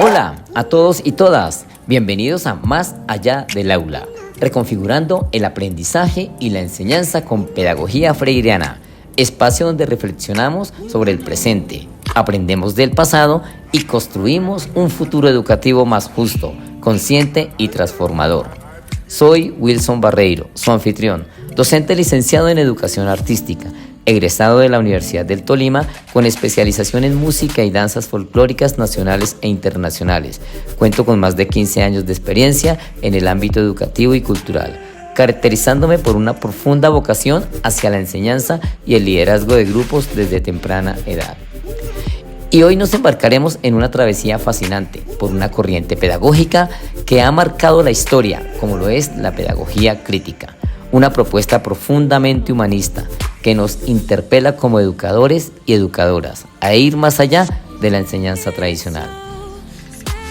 Hola a todos y todas, bienvenidos a Más Allá del Aula, reconfigurando el aprendizaje y la enseñanza con pedagogía freiriana, espacio donde reflexionamos sobre el presente, aprendemos del pasado y construimos un futuro educativo más justo, consciente y transformador. Soy Wilson Barreiro, su anfitrión, docente licenciado en Educación Artística, egresado de la Universidad del Tolima con especialización en música y danzas folclóricas nacionales e internacionales. Cuento con más de 15 años de experiencia en el ámbito educativo y cultural, caracterizándome por una profunda vocación hacia la enseñanza y el liderazgo de grupos desde temprana edad. Y hoy nos embarcaremos en una travesía fascinante por una corriente pedagógica que ha marcado la historia, como lo es la pedagogía crítica, una propuesta profundamente humanista que nos interpela como educadores y educadoras a ir más allá de la enseñanza tradicional.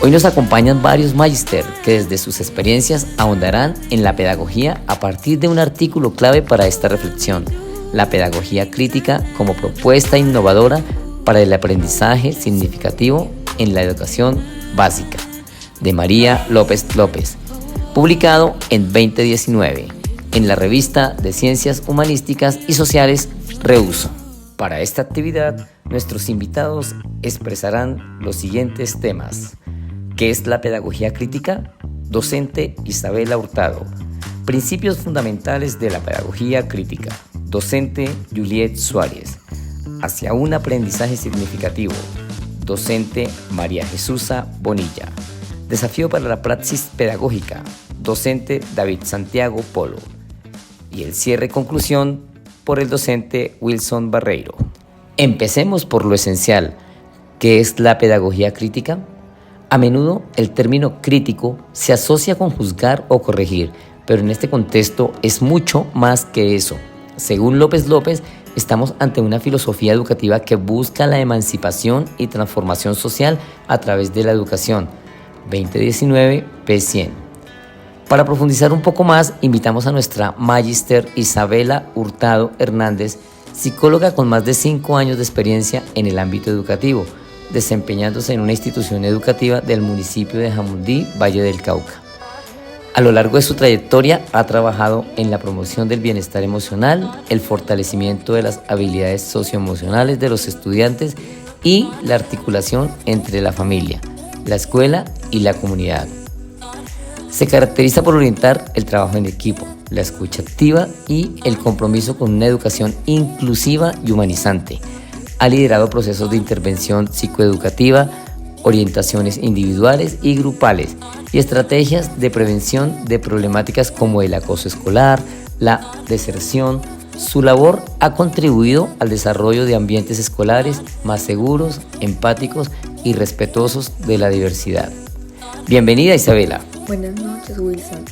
Hoy nos acompañan varios magíster que desde sus experiencias ahondarán en la pedagogía a partir de un artículo clave para esta reflexión, la pedagogía crítica como propuesta innovadora para el aprendizaje significativo en la educación básica, de María López López, publicado en 2019 en la revista de Ciencias Humanísticas y Sociales Reuso. Para esta actividad, nuestros invitados expresarán los siguientes temas. ¿Qué es la pedagogía crítica? Docente Isabela Hurtado. Principios fundamentales de la pedagogía crítica. Docente Juliet Suárez. Hacia un aprendizaje significativo. Docente María Jesusa Bonilla. Desafío para la praxis pedagógica. Docente David Santiago Polo. Y el cierre-conclusión por el docente Wilson Barreiro. Empecemos por lo esencial. ¿Qué es la pedagogía crítica? A menudo el término crítico se asocia con juzgar o corregir, pero en este contexto es mucho más que eso. Según López López, estamos ante una filosofía educativa que busca la emancipación y transformación social a través de la educación. 2019, p100. Para profundizar un poco más, invitamos a nuestra magíster Isabela Hurtado Hernández, psicóloga con más de 5 años de experiencia en el ámbito educativo, desempeñándose en una institución educativa del municipio de Jamundí, Valle del Cauca. A lo largo de su trayectoria ha trabajado en la promoción del bienestar emocional, el fortalecimiento de las habilidades socioemocionales de los estudiantes y la articulación entre la familia, la escuela y la comunidad. Se caracteriza por orientar el trabajo en equipo, la escucha activa y el compromiso con una educación inclusiva y humanizante. Ha liderado procesos de intervención psicoeducativa, orientaciones individuales y grupales y estrategias de prevención de problemáticas como el acoso escolar, la deserción. Su labor ha contribuido al desarrollo de ambientes escolares más seguros, empáticos y respetuosos de la diversidad. Bienvenida, Isabela. Buenas noches, Wilson.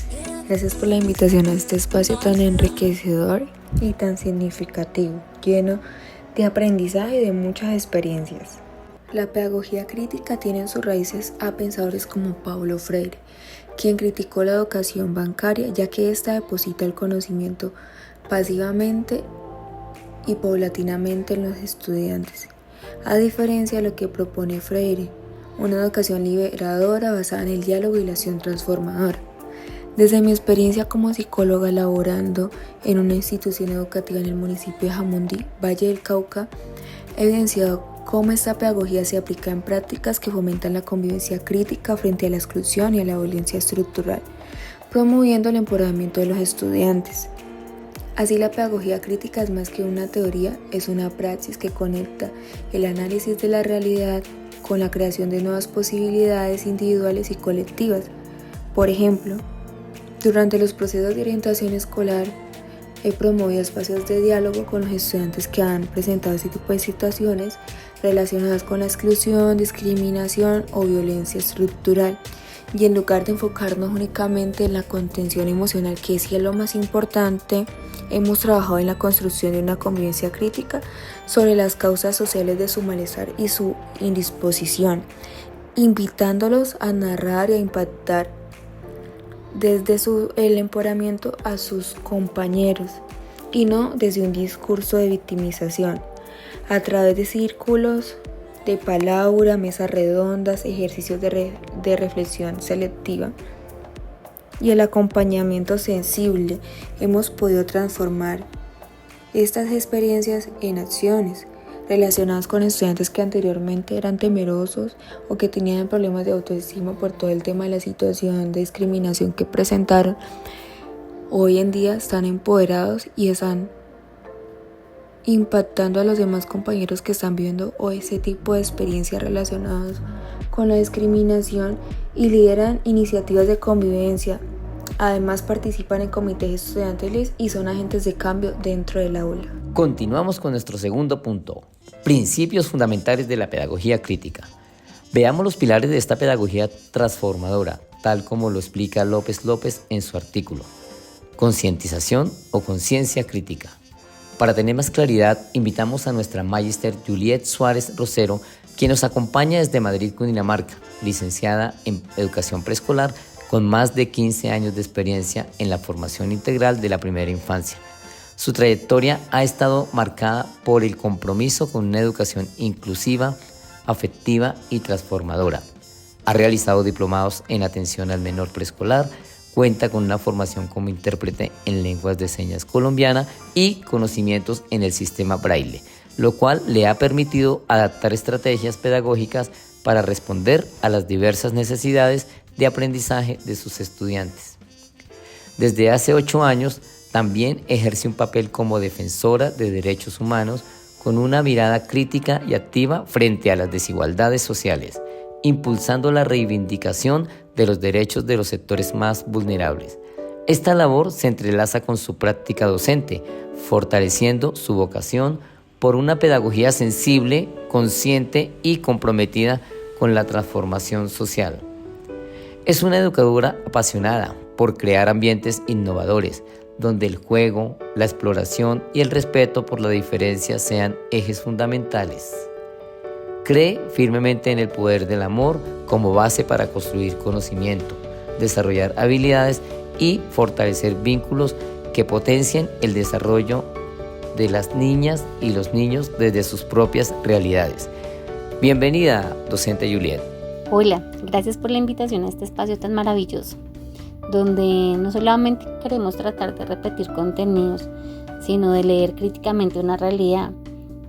Gracias por la invitación a este espacio tan enriquecedor y tan significativo, lleno de aprendizaje y de muchas experiencias. La pedagogía crítica tiene en sus raíces a pensadores como Paulo Freire, quien criticó la educación bancaria ya que ésta deposita el conocimiento pasivamente y paulatinamente en los estudiantes, a diferencia de lo que propone Freire, una educación liberadora basada en el diálogo y la acción transformadora. Desde mi experiencia como psicóloga laborando en una institución educativa en el municipio de Jamundí, Valle del Cauca, he evidenciado cómo esta pedagogía se aplica en prácticas que fomentan la convivencia crítica frente a la exclusión y a la violencia estructural, promoviendo el empoderamiento de los estudiantes. Así, la pedagogía crítica es más que una teoría, es una praxis que conecta el análisis de la realidad con la creación de nuevas posibilidades individuales y colectivas. Por ejemplo, durante los procesos de orientación escolar, he promovido espacios de diálogo con los estudiantes que han presentado este tipo de situaciones relacionadas con la exclusión, discriminación o violencia estructural. Y en lugar de enfocarnos únicamente en la contención emocional, que es lo más importante, hemos trabajado en la construcción de una convivencia crítica sobre las causas sociales de su malestar y su indisposición, invitándolos a narrar y a impactar desde el empoderamiento a sus compañeros y no desde un discurso de victimización. A través de círculos de palabra, mesas redondas, ejercicios de reflexión selectiva y el acompañamiento sensible, hemos podido transformar estas experiencias en acciones relacionadas con estudiantes que anteriormente eran temerosos o que tenían problemas de autoestima por todo el tema de la situación de discriminación que presentaron. Hoy en día están empoderados y están impactando a los demás compañeros que están viviendo hoy ese tipo de experiencias relacionadas con la discriminación y lideran iniciativas de convivencia. Además participan en comités estudiantiles y son agentes de cambio dentro del aula. Continuamos con nuestro segundo punto, principios fundamentales de la pedagogía crítica. Veamos los pilares de esta pedagogía transformadora, tal como lo explica López en su artículo, Concientización o conciencia crítica. Para tener más claridad, invitamos a nuestra Magister Juliet Suárez Rosero, quien nos acompaña desde Madrid, Cundinamarca, licenciada en Educación Preescolar, con más de 15 años de experiencia en la formación integral de la primera infancia. Su trayectoria ha estado marcada por el compromiso con una educación inclusiva, afectiva y transformadora. Ha realizado diplomados en atención al menor preescolar, cuenta con una formación como intérprete en lenguas de señas colombiana y conocimientos en el sistema Braille, lo cual le ha permitido adaptar estrategias pedagógicas para responder a las diversas necesidades de aprendizaje de sus estudiantes. Desde hace 8 años también ejerce un papel como defensora de derechos humanos con una mirada crítica y activa frente a las desigualdades sociales, impulsando la reivindicación de los derechos de los sectores más vulnerables. Esta labor se entrelaza con su práctica docente, fortaleciendo su vocación por una pedagogía sensible, consciente y comprometida con la transformación social. Es una educadora apasionada por crear ambientes innovadores, donde el juego, la exploración y el respeto por la diferencia sean ejes fundamentales. Cree firmemente en el poder del amor como base para construir conocimiento, desarrollar habilidades y fortalecer vínculos que potencien el desarrollo de las niñas y los niños desde sus propias realidades. Bienvenida, docente Juliet. Hola, gracias por la invitación a este espacio tan maravilloso, donde no solamente queremos tratar de repetir contenidos, sino de leer críticamente una realidad.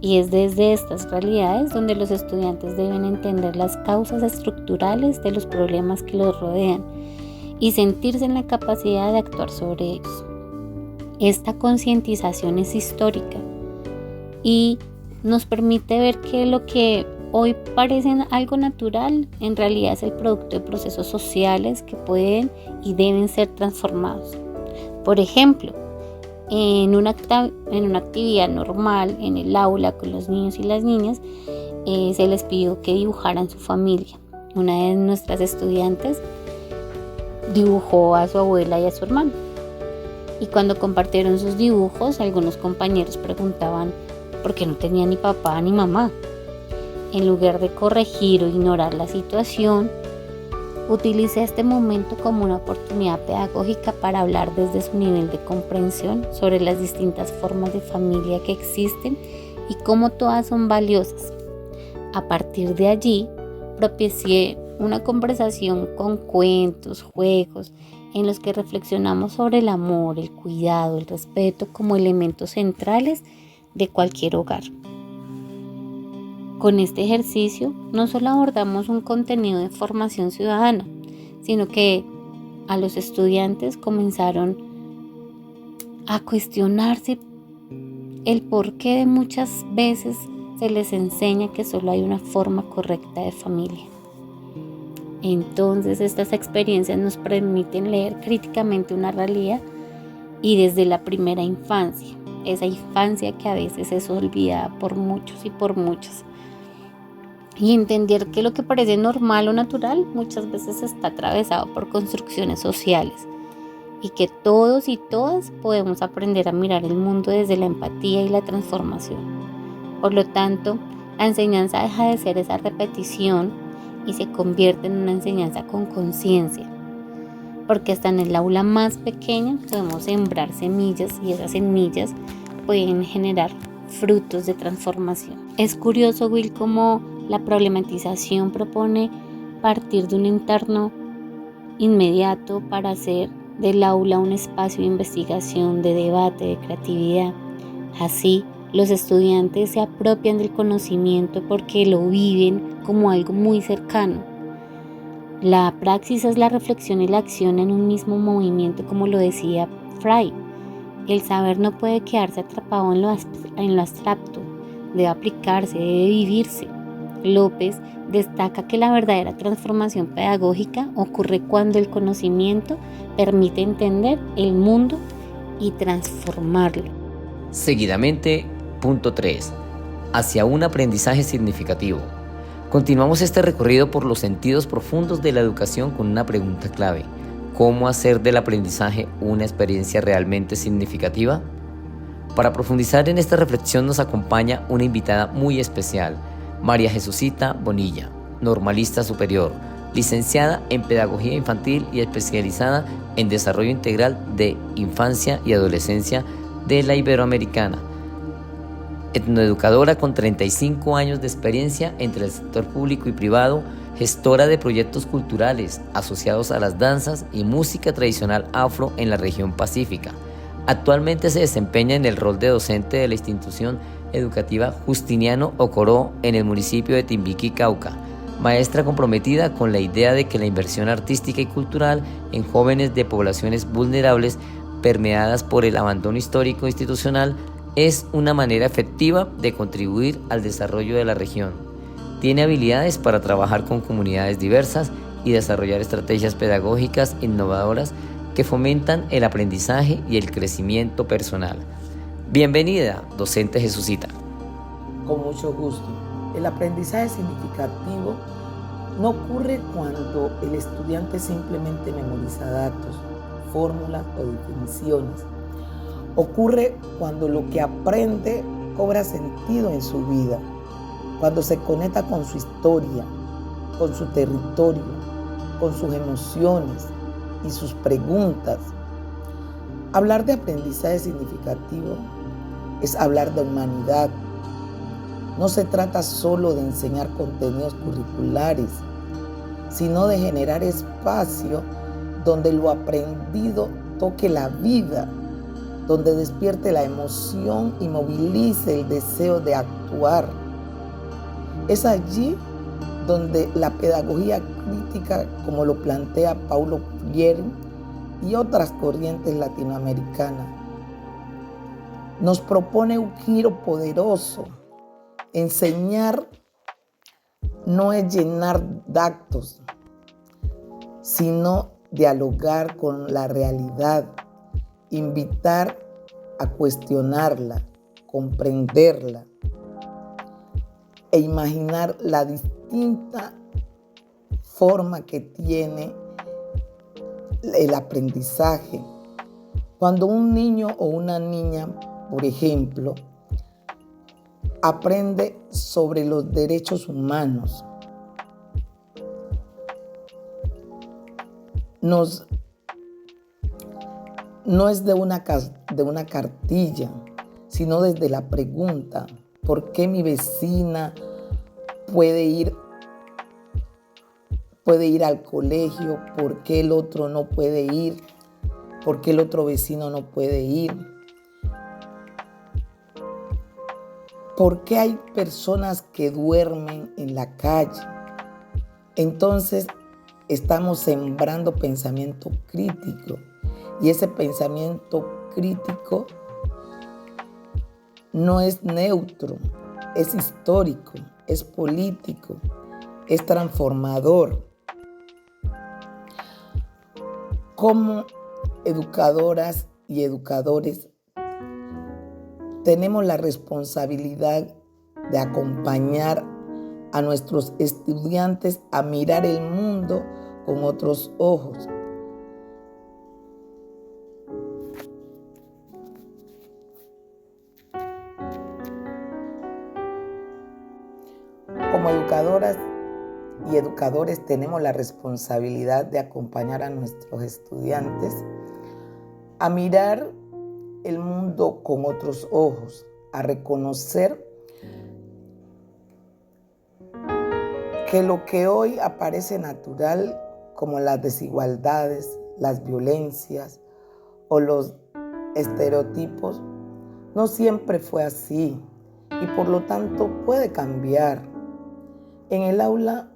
Y es desde estas realidades donde los estudiantes deben entender las causas estructurales de los problemas que los rodean y sentirse en la capacidad de actuar sobre ellos. Esta concientización es histórica y nos permite ver que lo que hoy parece algo natural, en realidad es el producto de procesos sociales que pueden y deben ser transformados. Por ejemplo, en una actividad normal en el aula con los niños y las niñas, se les pidió que dibujaran su familia. Una de nuestras estudiantes dibujó a su abuela y a su hermano. Y cuando compartieron sus dibujos, algunos compañeros preguntaban por qué no tenía ni papá ni mamá. En lugar de corregir o ignorar la situación, utilicé este momento como una oportunidad pedagógica para hablar desde su nivel de comprensión sobre las distintas formas de familia que existen y cómo todas son valiosas. A partir de allí, propicié una conversación con cuentos, juegos, en los que reflexionamos sobre el amor, el cuidado, el respeto como elementos centrales de cualquier hogar. Con este ejercicio no solo abordamos un contenido de formación ciudadana, sino que a los estudiantes comenzaron a cuestionarse el por qué de muchas veces se les enseña que solo hay una forma correcta de familia. Entonces estas experiencias nos permiten leer críticamente una realidad y desde la primera infancia, esa infancia que a veces es olvidada por muchos y por muchas. Y entender que lo que parece normal o natural muchas veces está atravesado por construcciones sociales y que todos y todas podemos aprender a mirar el mundo desde la empatía y la transformación. Por lo tanto, la enseñanza deja de ser esa repetición y se convierte en una enseñanza con conciencia, porque hasta en el aula más pequeña podemos sembrar semillas y esas semillas pueden generar frutos de transformación. Es curioso, Will, cómo La problematización propone partir de un entorno inmediato para hacer del aula un espacio de investigación, de debate, de creatividad. Así, los estudiantes se apropian del conocimiento porque lo viven como algo muy cercano. La praxis es la reflexión y la acción en un mismo movimiento, como lo decía Freud. El saber no puede quedarse atrapado en lo abstracto, debe aplicarse, debe vivirse. López destaca que la verdadera transformación pedagógica ocurre cuando el conocimiento permite entender el mundo y transformarlo. Seguidamente, punto 3. Hacia un aprendizaje significativo. Continuamos este recorrido por los sentidos profundos de la educación con una pregunta clave. ¿Cómo hacer del aprendizaje una experiencia realmente significativa? Para profundizar en esta reflexión nos acompaña una invitada muy especial, María Jesucita Bonilla, normalista superior, licenciada en Pedagogía Infantil y especializada en Desarrollo Integral de Infancia y Adolescencia de la Iberoamericana, etnoeducadora con 35 años de experiencia entre el sector público y privado, gestora de proyectos culturales asociados a las danzas y música tradicional afro en la región pacífica. Actualmente se desempeña en el rol de docente de la institución educativa Justiniano Ocoró en el municipio de Timbiquí, Cauca, maestra comprometida con la idea de que la inversión artística y cultural en jóvenes de poblaciones vulnerables permeadas por el abandono histórico institucional es una manera efectiva de contribuir al desarrollo de la región. Tiene habilidades para trabajar con comunidades diversas y desarrollar estrategias pedagógicas innovadoras que fomentan el aprendizaje y el crecimiento personal. Bienvenida, docente Jesucita. Con mucho gusto. El aprendizaje significativo no ocurre cuando el estudiante simplemente memoriza datos, fórmulas o definiciones. Ocurre cuando lo que aprende cobra sentido en su vida, cuando se conecta con su historia, con su territorio, con sus emociones y sus preguntas. Hablar de aprendizaje significativo es hablar de humanidad. No se trata solo de enseñar contenidos curriculares, sino de generar espacio donde lo aprendido toque la vida, donde despierte la emoción y movilice el deseo de actuar. Es allí donde la pedagogía crítica, como lo plantea Paulo Freire y otras corrientes latinoamericanas, nos propone un giro poderoso. Enseñar no es llenar datos, sino dialogar con la realidad, invitar a cuestionarla, comprenderla e imaginar la distinta forma que tiene el aprendizaje. Cuando un niño o una niña, por ejemplo, aprende sobre los derechos humanos, no es de una cartilla, sino desde la pregunta: ¿por qué mi vecina puede ir al colegio? ¿Por qué el otro no puede ir? ¿Por qué el otro vecino no puede ir? ¿Por qué hay personas que duermen en la calle? Entonces estamos sembrando pensamiento crítico, y ese pensamiento crítico no es neutro, es histórico, es político, es transformador. Como educadoras y educadores, tenemos la responsabilidad de acompañar a nuestros estudiantes a mirar el mundo con otros ojos. Como educadoras y educadores tenemos la responsabilidad de acompañar a nuestros estudiantes a mirar el mundo con otros ojos, a reconocer que lo que hoy aparece natural, como las desigualdades, las violencias o los estereotipos, no siempre fue así y por lo tanto puede cambiar. En el aula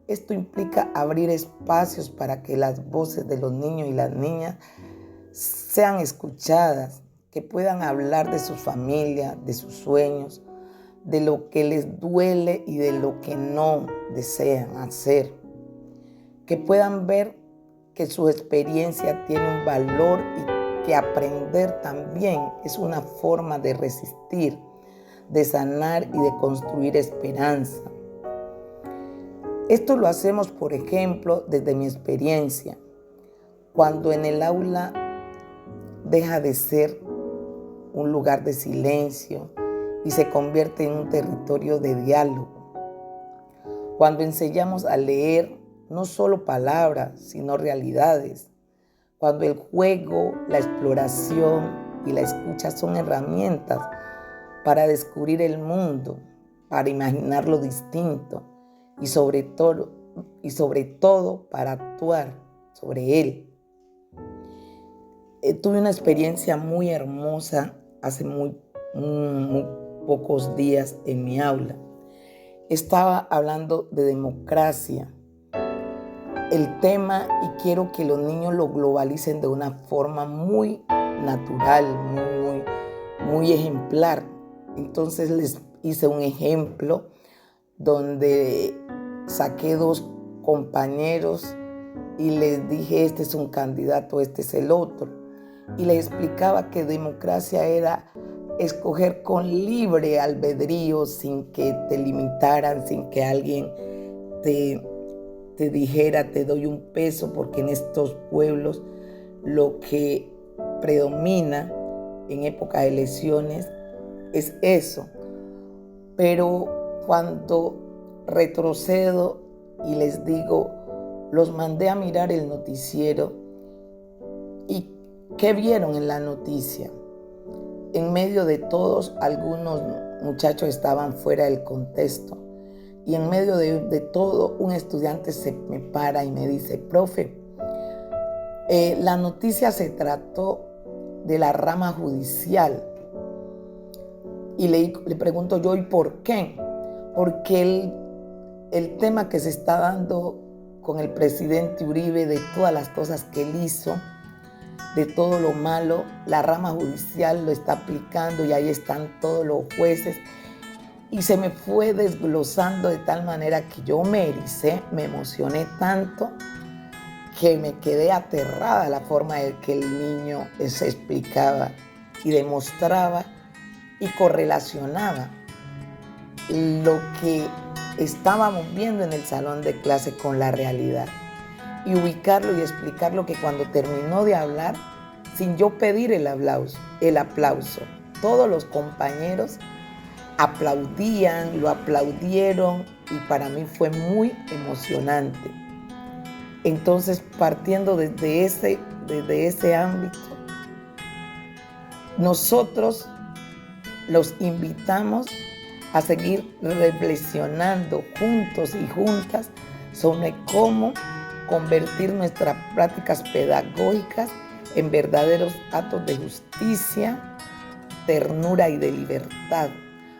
esto implica abrir espacios para que las voces de los niños y las niñas sean escuchadas, que puedan hablar de su familia, de sus sueños, de lo que les duele y de lo que no desean hacer. Que puedan ver que su experiencia tiene un valor y que aprender también es una forma de resistir, de sanar y de construir esperanza. Esto lo hacemos, por ejemplo, desde mi experiencia, cuando en el aula deja de ser un lugar de silencio y se convierte en un territorio de diálogo. Cuando enseñamos a leer no solo palabras, sino realidades. Cuando el juego, la exploración y la escucha son herramientas para descubrir el mundo, para imaginar lo distinto y sobre todo para actuar sobre él. Tuve una experiencia muy hermosa hace muy pocos días en mi aula. Estaba hablando de democracia, el tema, y quiero que los niños lo globalicen de una forma muy natural, muy ejemplar. Entonces les hice un ejemplo donde saqué 2 compañeros y les dije, este es un candidato, este es el otro. Y les explicaba que democracia era escoger con libre albedrío, sin que te limitaran, sin que alguien te dijera, te doy un peso, porque en estos pueblos lo que predomina en época de elecciones es eso. Pero cuando retrocedo y les digo, los mandé a mirar el noticiero, ¿y qué vieron en la noticia? En medio de todos, algunos muchachos estaban fuera del contexto. Y en medio de todo, un estudiante se me para y me dice, profe, la noticia se trató de la rama judicial. Y le pregunto yo, ¿y por qué? Porque el tema que se está dando con el presidente Uribe, de todas las cosas que él hizo, de todo lo malo, la rama judicial lo está aplicando y ahí están todos los jueces. Y se me fue desglosando de tal manera que yo me ericé, me emocioné tanto que me quedé aterrada la forma en que el niño se explicaba y demostraba y correlacionaba lo que estábamos viendo en el salón de clase con la realidad. Y ubicarlo y explicarlo, que cuando terminó de hablar, sin yo pedir el aplauso, todos los compañeros aplaudían, lo aplaudieron y para mí fue muy emocionante. Entonces, partiendo desde ese ámbito, nosotros los invitamos a seguir reflexionando juntos y juntas sobre cómo convertir nuestras prácticas pedagógicas en verdaderos actos de justicia, ternura y de libertad,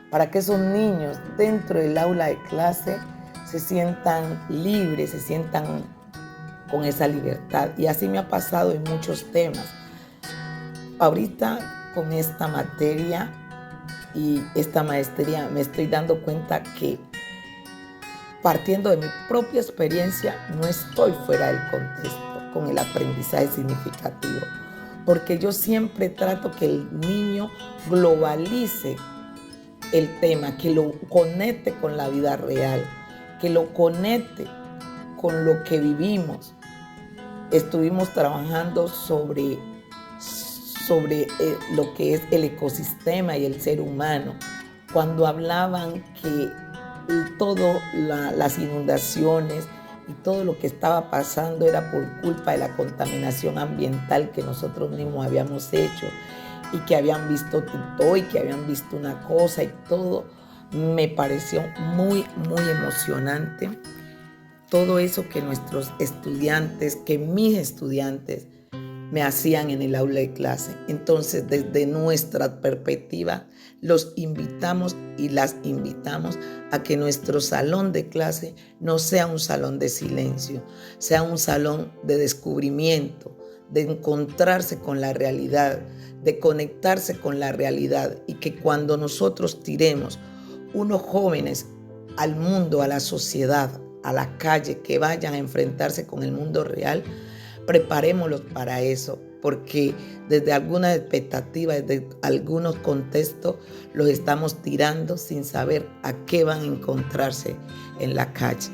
para que esos niños dentro del aula de clase se sientan libres, se sientan con esa libertad. Y así me ha pasado en muchos temas. Ahorita con esta materia y esta maestría me estoy dando cuenta que, partiendo de mi propia experiencia, no estoy fuera del contexto con el aprendizaje significativo, porque yo siempre trato que el niño globalice el tema, que lo conecte con la vida real, que lo conecte con lo que vivimos. Estuvimos trabajando sobre lo que es el ecosistema y el ser humano, cuando hablaban que todas las inundaciones y todo lo que estaba pasando era por culpa de la contaminación ambiental que nosotros mismos habíamos hecho, y que habían visto TikTok y que habían visto una cosa y todo. Me pareció muy, muy emocionante todo eso que nuestros estudiantes, que mis estudiantes me hacían en el aula de clase. Entonces, desde nuestra perspectiva, los invitamos y las invitamos a que nuestro salón de clase no sea un salón de silencio, sea un salón de descubrimiento, de encontrarse con la realidad, de conectarse con la realidad, y que cuando nosotros tiremos unos jóvenes al mundo, a la sociedad, a la calle, que vayan a enfrentarse con el mundo real, preparémoslos para eso, porque desde algunas expectativas, desde algunos contextos, los estamos tirando sin saber a qué van a encontrarse en la calle.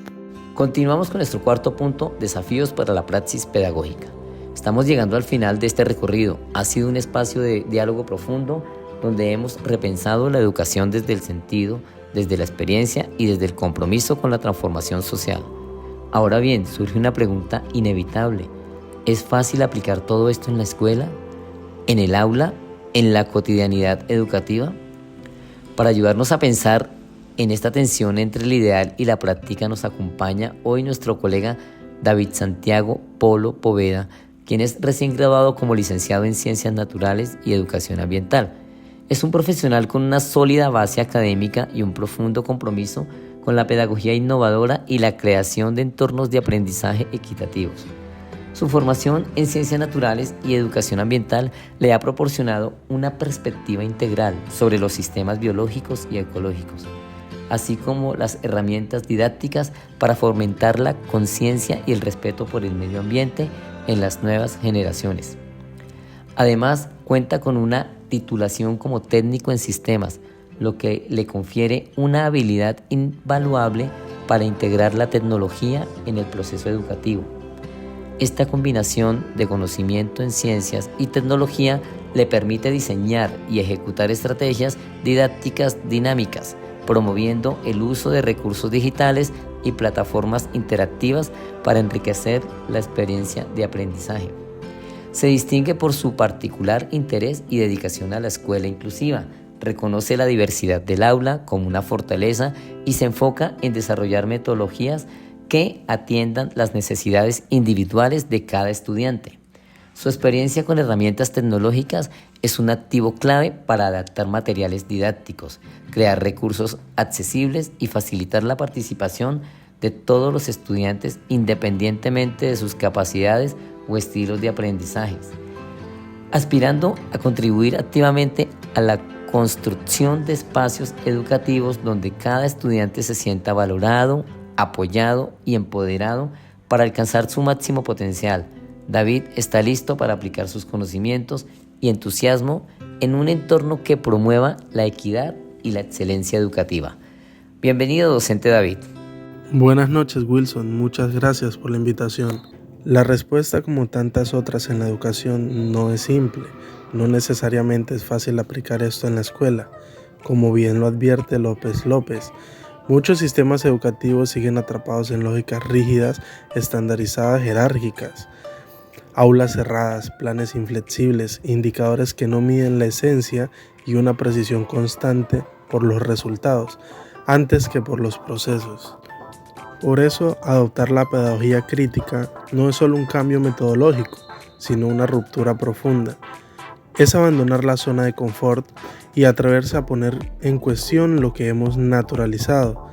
Continuamos con nuestro cuarto punto, desafíos para la praxis pedagógica. Estamos llegando al final de este recorrido. Ha sido un espacio de diálogo profundo donde hemos repensado la educación desde el sentido, desde la experiencia y desde el compromiso con la transformación social. Ahora bien, surge una pregunta inevitable. ¿Es fácil aplicar todo esto en la escuela, en el aula, en la cotidianidad educativa? Para ayudarnos a pensar en esta tensión entre el ideal y la práctica nos acompaña hoy nuestro colega David Santiago Polo Poveda, quien es recién graduado como licenciado en Ciencias Naturales y Educación Ambiental. Es un profesional con una sólida base académica y un profundo compromiso con la pedagogía innovadora y la creación de entornos de aprendizaje equitativos. Su formación en Ciencias Naturales y Educación Ambiental le ha proporcionado una perspectiva integral sobre los sistemas biológicos y ecológicos, así como las herramientas didácticas para fomentar la conciencia y el respeto por el medio ambiente en las nuevas generaciones. Además, cuenta con una titulación como técnico en sistemas, lo que le confiere una habilidad invaluable para integrar la tecnología en el proceso educativo. Esta combinación de conocimiento en ciencias y tecnología le permite diseñar y ejecutar estrategias didácticas dinámicas, promoviendo el uso de recursos digitales y plataformas interactivas para enriquecer la experiencia de aprendizaje. Se distingue por su particular interés y dedicación a la escuela inclusiva, reconoce la diversidad del aula como una fortaleza y se enfoca en desarrollar metodologías que atiendan las necesidades individuales de cada estudiante. Su experiencia con herramientas tecnológicas es un activo clave para adaptar materiales didácticos, crear recursos accesibles y facilitar la participación de todos los estudiantes independientemente de sus capacidades o estilos de aprendizaje, aspirando a contribuir activamente a la construcción de espacios educativos donde cada estudiante se sienta valorado, apoyado y empoderado para alcanzar su máximo potencial. David está listo para aplicar sus conocimientos y entusiasmo en un entorno que promueva la equidad y la excelencia educativa. Bienvenido, docente David. Buenas noches, Wilson. Muchas gracias por la invitación. La respuesta, como tantas otras en la educación, no es simple. No necesariamente es fácil aplicar esto en la escuela. Como bien lo advierte López López, muchos sistemas educativos siguen atrapados en lógicas rígidas, estandarizadas, jerárquicas. Aulas cerradas, planes inflexibles, indicadores que no miden la esencia y una precisión constante por los resultados, antes que por los procesos. Por eso, adoptar la pedagogía crítica no es solo un cambio metodológico, sino una ruptura profunda. Es abandonar la zona de confort y atreverse a poner en cuestión lo que hemos naturalizado.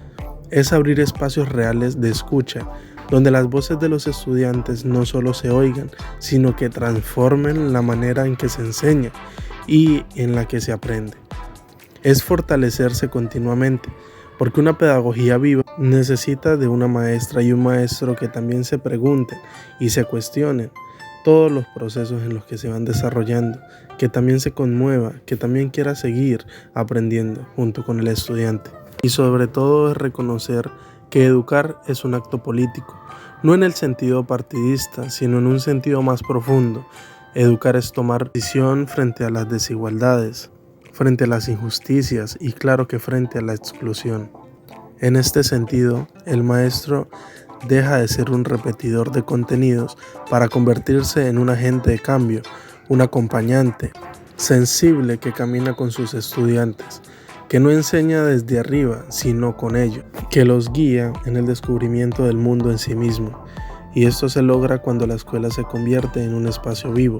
Es abrir espacios reales de escucha, donde las voces de los estudiantes no solo se oigan, sino que transformen la manera en que se enseña y en la que se aprende. Es fortalecerse continuamente, porque una pedagogía viva necesita de una maestra y un maestro que también se pregunten y se cuestionen todos los procesos en los que se van desarrollando, que también se conmueva, que también quiera seguir aprendiendo junto con el estudiante. Y sobre todo es reconocer que educar es un acto político, no en el sentido partidista, sino en un sentido más profundo. Educar es tomar decisión frente a las desigualdades, frente a las injusticias y claro que frente a la exclusión. En este sentido, el maestro deja de ser un repetidor de contenidos para convertirse en un agente de cambio, un acompañante sensible que camina con sus estudiantes, que no enseña desde arriba, sino con ello, que los guía en el descubrimiento del mundo en sí mismo. Y esto se logra cuando la escuela se convierte en un espacio vivo,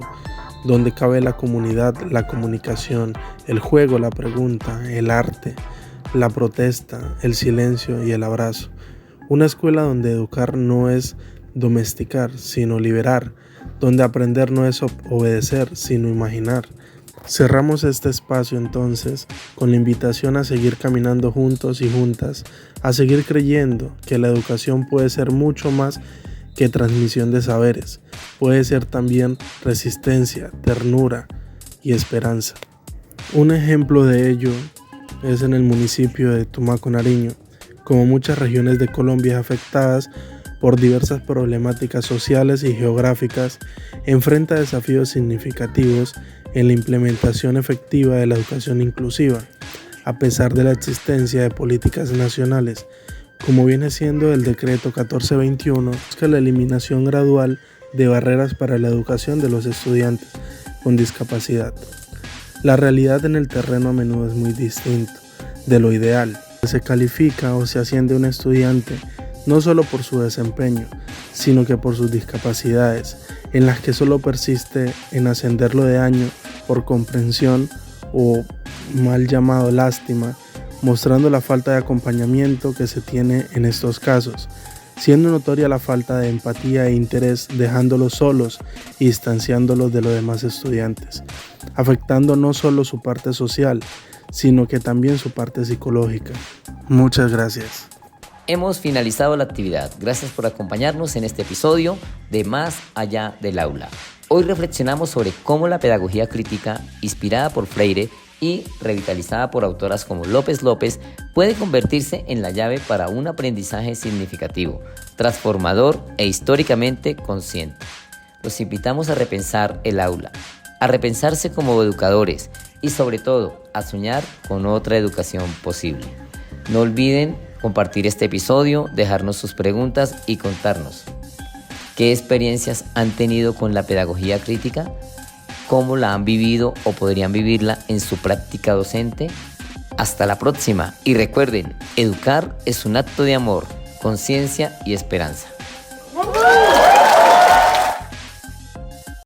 donde cabe la comunidad, la comunicación, el juego, la pregunta, el arte, la protesta, el silencio y el abrazo. Una escuela donde educar no es domesticar, sino liberar, donde aprender no es obedecer, sino imaginar. Cerramos este espacio entonces con la invitación a seguir caminando juntos y juntas, a seguir creyendo que la educación puede ser mucho más que transmisión de saberes, puede ser también resistencia, ternura y esperanza. Un ejemplo de ello es en el municipio de Tumaco, Nariño, como muchas regiones de Colombia afectadas por diversas problemáticas sociales y geográficas, enfrenta desafíos significativos en la implementación efectiva de la educación inclusiva, a pesar de la existencia de políticas nacionales, como viene siendo el Decreto 1421, busca la eliminación gradual de barreras para la educación de los estudiantes con discapacidad. La realidad en el terreno a menudo es muy distinta de lo ideal. Se califica o se asciende un estudiante no solo por su desempeño, sino que por sus discapacidades, en las que solo persiste en ascenderlo de año por comprensión o mal llamado lástima, mostrando la falta de acompañamiento que se tiene en estos casos, siendo notoria la falta de empatía e interés, dejándolos solos y distanciándolos de los demás estudiantes, afectando no solo su parte social, sino que también su parte psicológica. Muchas gracias. Hemos finalizado la actividad. Gracias por acompañarnos en este episodio de Más Allá del Aula. Hoy reflexionamos sobre cómo la pedagogía crítica, inspirada por Freire y revitalizada por autoras como López López, puede convertirse en la llave para un aprendizaje significativo, transformador e históricamente consciente. Los invitamos a repensar el aula, a repensarse como educadores y sobre todo a soñar con otra educación posible. No olviden compartir este episodio, dejarnos sus preguntas y contarnos qué experiencias han tenido con la pedagogía crítica, cómo la han vivido o podrían vivirla en su práctica docente. Hasta la próxima y recuerden, educar es un acto de amor, conciencia y esperanza.